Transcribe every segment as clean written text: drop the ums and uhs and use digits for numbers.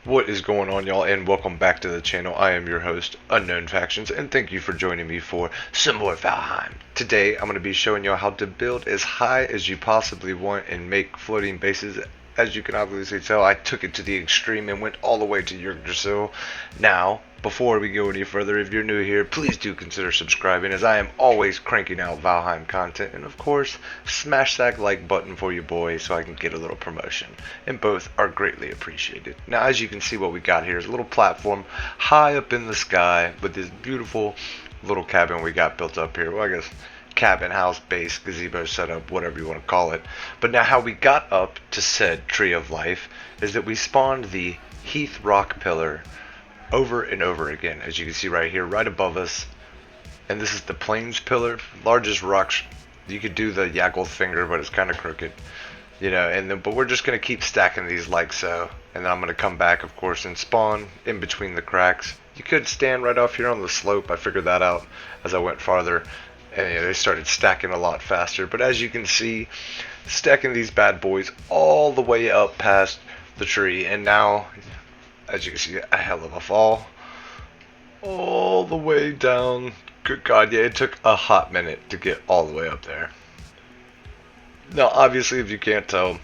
What is going on, y'all, and welcome back to the channel. I am your host, Unknown Factions, and thank you for joining me for some more Valheim. Today, I'm going to be showing y'all how to build as high as you possibly want and make floating bases. As you can obviously tell, I took it to the extreme and went all the way to Yggdrasil. Now, before we go any further, if you're new here, please do consider subscribing, as I am always cranking out Valheim content. And of course, smash that like button for your boy so I can get a little promotion. And both are greatly appreciated. Now, as you can see, what we got here is a little platform high up in the sky with this beautiful little cabin we got built up here. Well, I guess cabin, house, base, gazebo setup, whatever you want to call it. But now how we got up to said tree of life is that we spawned the heath rock pillar over and over again, as you can see right here, right above us. And this is the plains pillar, largest rocks. You could do the Yackle finger, but it's kind of crooked, you know. And then, but we're just gonna keep stacking these like so, and then I'm gonna come back, of course, and spawn in between the cracks. You could stand right off here on the slope. I figured that out as I went farther, and they started stacking a lot faster. But as you can see, stacking these bad boys all the way up past the tree, and now, as you can see, a hell of a fall all the way down. Good God, yeah, it took a hot minute to get all the way up there. Now, obviously, if you can't tell,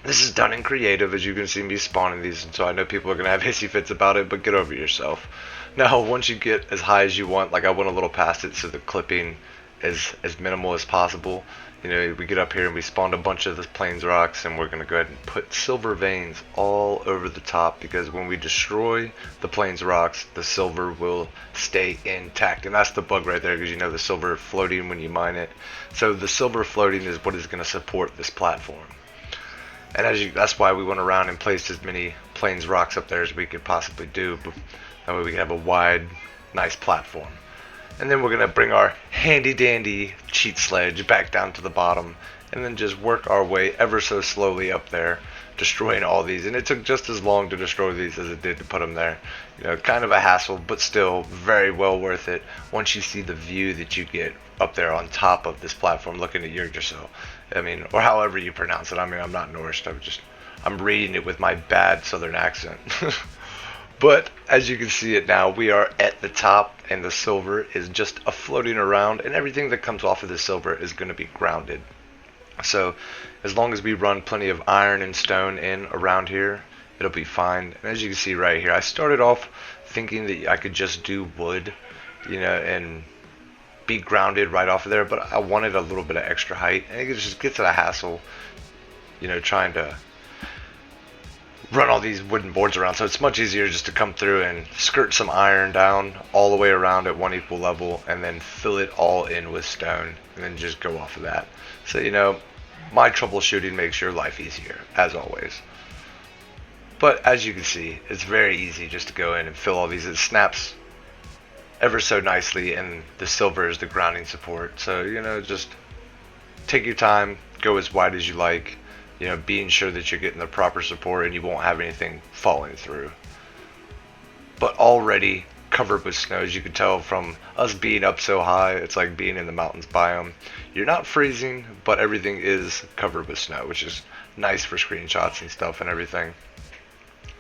this is done in creative, as you can see me spawning these, and so I know people are going to have hissy fits about it, but get over yourself. Now, once you get as high as you want, like I went a little past it, so the clipping is as minimal as possible. You know, we get up here and we spawned a bunch of the plains rocks, and we're going to go ahead and put silver veins all over the top, because when we destroy the plains rocks, the silver will stay intact. And that's the bug right there, because you know the silver floating when you mine it. So the silver floating is what is going to support this platform. And that's why we went around and placed as many plains rocks up there as we could possibly do. That way we can have a wide, nice platform. And then we're going to bring our handy dandy cheat sledge back down to the bottom, and then just work our way ever so slowly up there, destroying all these. And it took just as long to destroy these as it did to put them there. You know, kind of a hassle, but still very well worth it once you see the view that you get up there on top of this platform looking at Yggdrasil. I mean, or however you pronounce it. I mean, I'm not Norse. I'm reading it with my bad southern accent. But as you can see it now, we are at the top, and the silver is just floating around, and everything that comes off of the silver is going to be grounded. So as long as we run plenty of iron and stone in around here, it'll be fine. And as you can see right here, I started off thinking that I could just do wood, you know, and be grounded right off of there, but I wanted a little bit of extra height, and it just gets a hassle, you know, trying to run all these wooden boards around. So it's much easier just to come through and skirt some iron down all the way around at one equal level, and then fill it all in with stone, and then just go off of that. So, you know, my troubleshooting makes your life easier, as always. But as you can see, it's very easy just to go in and fill all these. It snaps ever so nicely, and the silver is the grounding support. So, you know, just take your time, go as wide as you like, you know, being sure that you're getting the proper support and you won't have anything falling through. But already covered with snow, as you can tell from us being up so high, it's like being in the mountains biome. You're not freezing, but everything is covered with snow, which is nice for screenshots and stuff and everything.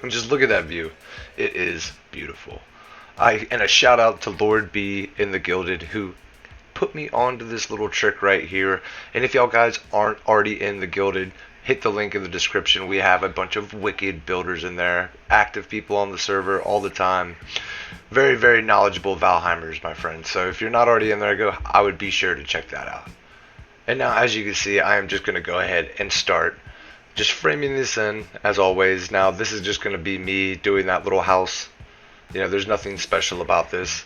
And just look at that view. It is beautiful. And a shout out to Lord B in the Gilded, who put me onto this little trick right here. And if y'all guys aren't already in the Gilded, hit the link in the description. We have a bunch of wicked builders in there, active people on the server all the time. Very, very knowledgeable Valheimers, my friends. So if you're not already in there, I would be sure to check that out. And now, as you can see, I am just going to go ahead and start just framing this in, as always. Now, this is just going to be me doing that little house. You know, there's nothing special about this.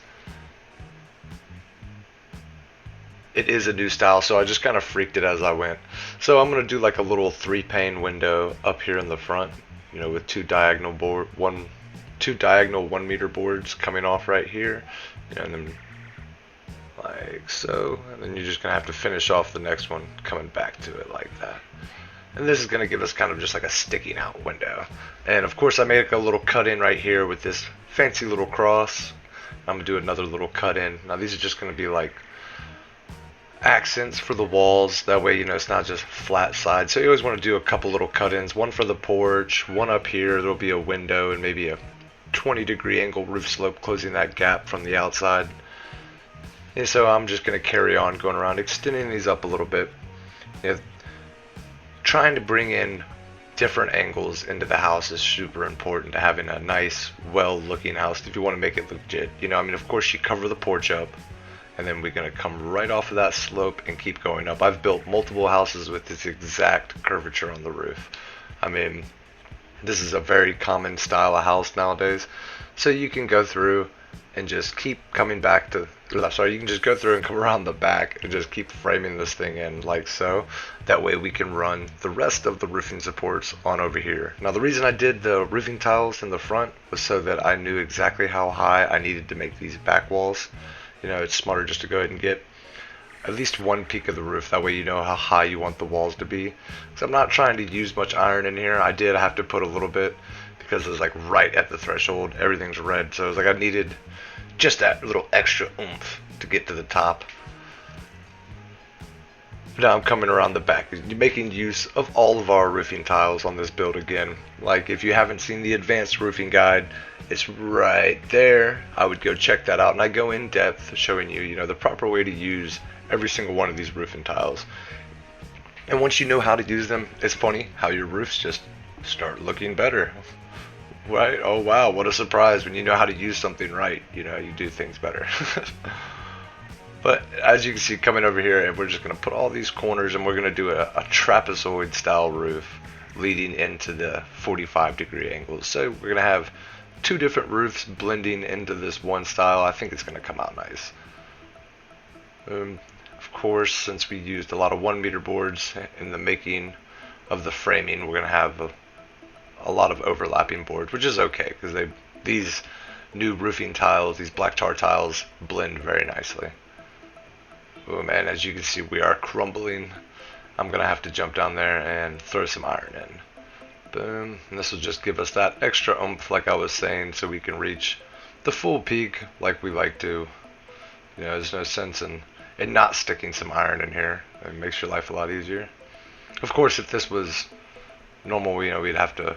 It is a new style, so I just kind of freaked it as I went. So I'm going to do like a little 3-pane window up here in the front, you know, with two diagonal 1 meter boards coming off right here, you know, and then like so, and then you're just going to have to finish off the next one coming back to it like that. And this is going to give us kind of just like a sticking out window. And of course I made like a little cut in right here with this fancy little cross. I'm going to do another little cut in. Now these are just going to be like accents for the walls. That way, it's not just flat side. So you always want to do a couple little cut-ins. One for the porch, one up here. There'll be a window and maybe a 20-degree angle roof slope closing that gap from the outside. And so I'm just going to carry on going around, extending these up a little bit. Trying to bring in different angles into the house is super important to having a nice, well-looking house if you want to make it look legit. Of course you cover the porch up, and then we're going to come right off of that slope and keep going up. I've built multiple houses with this exact curvature on the roof. This is a very common style of house nowadays. So you can go through and just keep coming back to, you can just go through and come around the back and just keep framing this thing in like so. That way we can run the rest of the roofing supports on over here. Now the reason I did the roofing tiles in the front was so that I knew exactly how high I needed to make these back walls. It's smarter just to go ahead and get at least one peak of the roof. That way you know how high you want the walls to be. So I'm not trying to use much iron in here. I did have to put a little bit because it was like right at the threshold. Everything's red. So it was like I needed just that little extra oomph to get to the top. Now I'm coming around the back, making use of all of our roofing tiles on this build again. Like if you haven't seen the advanced roofing guide, it's right there. I would go check that out, and I go in depth showing you, the proper way to use every single one of these roofing tiles. And once you know how to use them, it's funny how your roofs just start looking better. Right? Oh wow, what a surprise. When you know how to use something right, you do things better. But as you can see, coming over here, and we're just going to put all these corners, and we're going to do a trapezoid style roof leading into the 45-degree angles. So we're going to have two different roofs blending into this one style. I think it's going to come out nice. Of course, since we used a lot of 1-meter boards in the making of the framing, we're going to have a lot of overlapping boards, which is okay because these new roofing tiles, these black tar tiles, blend very nicely. Boom, and as you can see, we are crumbling. I'm gonna have to jump down there and throw some iron in. Boom, and this will just give us that extra oomph, like I was saying, so we can reach the full peak like we like to. There's no sense in not sticking some iron in here. It makes your life a lot easier. Of course, if this was normal, we'd have to.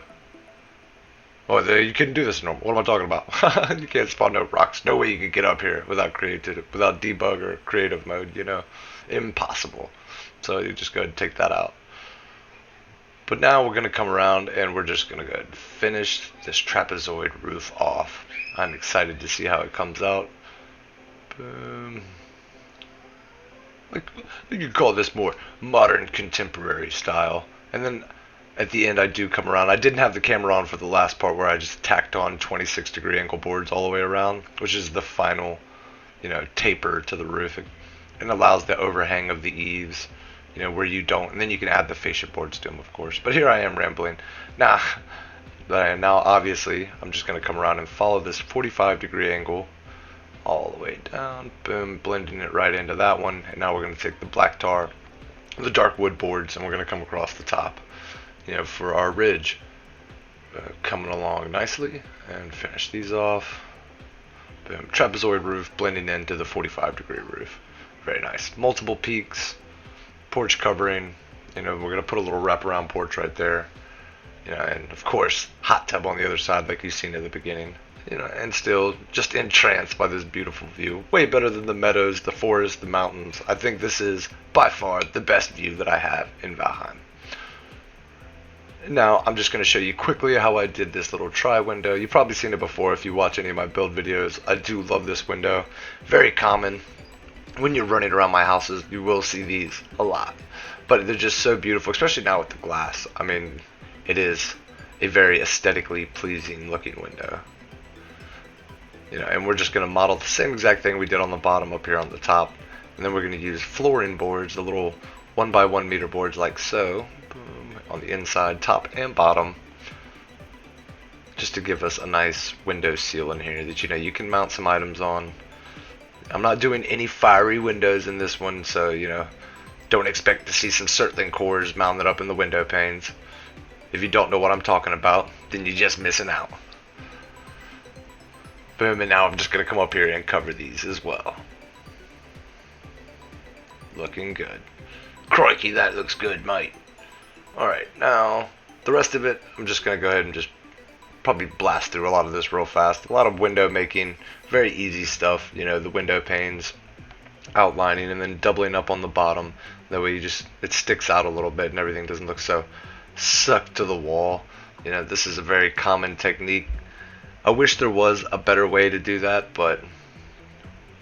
Oh, you couldn't do this normal. What am I talking about? You can't spawn no rocks. No way you could get up here without debug or creative mode, Impossible. So you just go ahead and take that out. But now we're going to come around and we're just going to go ahead and finish this trapezoid roof off. I'm excited to see how it comes out. Boom. You could call this more modern contemporary style. And then at the end I do come around. I didn't have the camera on for the last part where I just tacked on 26-degree angle boards all the way around, which is the final, taper to the roof. It allows the overhang of the eaves, where you don't, and then you can add the fascia boards to them, of course. But here I am rambling. Now obviously I'm just going to come around and follow this 45-degree angle all the way down, boom, blending it right into that one. And now we're going to take the black tar, the dark wood boards, and we're going to come across the top, for our ridge, coming along nicely, and finish these off. Boom, trapezoid roof blending into the 45-degree roof. Very nice. Multiple peaks, porch covering. We're going to put a little wraparound porch right there. And of course, hot tub on the other side like you've seen at the beginning. And still just entranced by this beautiful view. Way better than the meadows, the forest, the mountains. I think this is by far the best view that I have in Valheim. Now I'm just going to show you quickly how I did this little try window. You've probably seen it before if you watch any of my build videos. I do love this window. Very common. When you're running around my houses, you will see these a lot. But they're just so beautiful, especially now with the glass. It is a very aesthetically pleasing looking window. And we're just going to model the same exact thing we did on the bottom up here on the top. And then we're going to use flooring boards, the little 1x1 meter boards like so. Boom, on the inside, top and bottom. Just to give us a nice window seal in here that you can mount some items on. I'm not doing any fiery windows in this one, so don't expect to see some circling cores mounted up in the window panes. If you don't know what I'm talking about, then you're just missing out. Boom, and now I'm just going to come up here and cover these as well. Looking good. Crikey, that looks good, mate. Alright, now, the rest of it, I'm just going to go ahead and just probably blast through a lot of this real fast. A lot of window making, very easy stuff, you know, the window panes, outlining, and then doubling up on the bottom. That way it sticks out a little bit and everything doesn't look so sucked to the wall. You know, this is a very common technique. I wish there was a better way to do that, but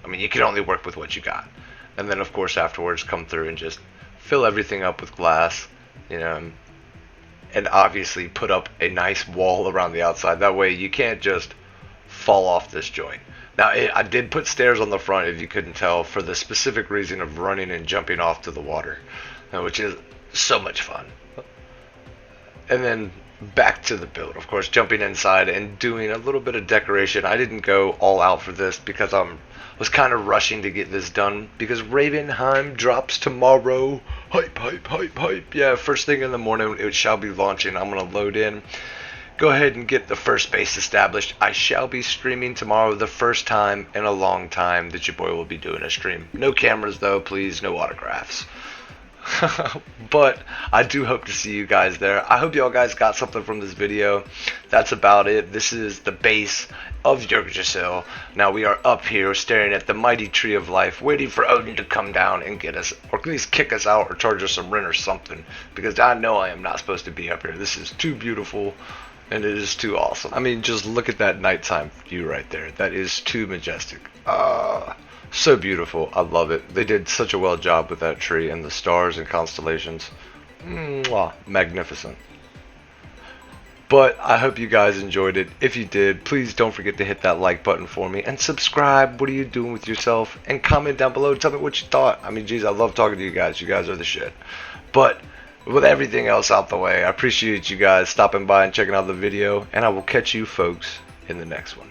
I mean, you can only work with what you got. And then, of course, afterwards, come through and just fill everything up with glass, you know, and obviously put up a nice wall around the outside. That way you can't just fall off this joint. Now, I did put stairs on the front, if you couldn't tell, for the specific reason of running and jumping off to the water, which is so much fun. And then back to the build, of course, jumping inside and doing a little bit of decoration. I didn't go all out for this because I was kind of rushing to get this done because Valheim drops tomorrow. Hype, hype, hype, hype. Yeah, first thing in the morning it shall be launching. I'm going to load in. Go ahead and get the first base established. I shall be streaming tomorrow, the first time in a long time that your boy will be doing a stream. No cameras though, please, no autographs. But I do hope to see you guys there. I hope y'all guys got something from this video. That's about it. This is the base of Yggdrasil. Now we are up here staring at the mighty tree of life, waiting for Odin to come down and get us, or at least kick us out or charge us some rent or something, because I know I am not supposed to be up here. This is too beautiful and it is too awesome. I mean, just look at that nighttime view right there. That is too majestic. So beautiful. I love it. They did such a well job with that tree and the stars and constellations. Mwah, magnificent. But I hope you guys enjoyed it. If you did, please don't forget to hit that like button for me and subscribe. What are you doing with yourself? And comment down below. Tell me what you thought. I mean, geez, I love talking to you guys. You guys are the shit. But with everything else out the way, I appreciate you guys stopping by and checking out the video. And I will catch you folks in the next one.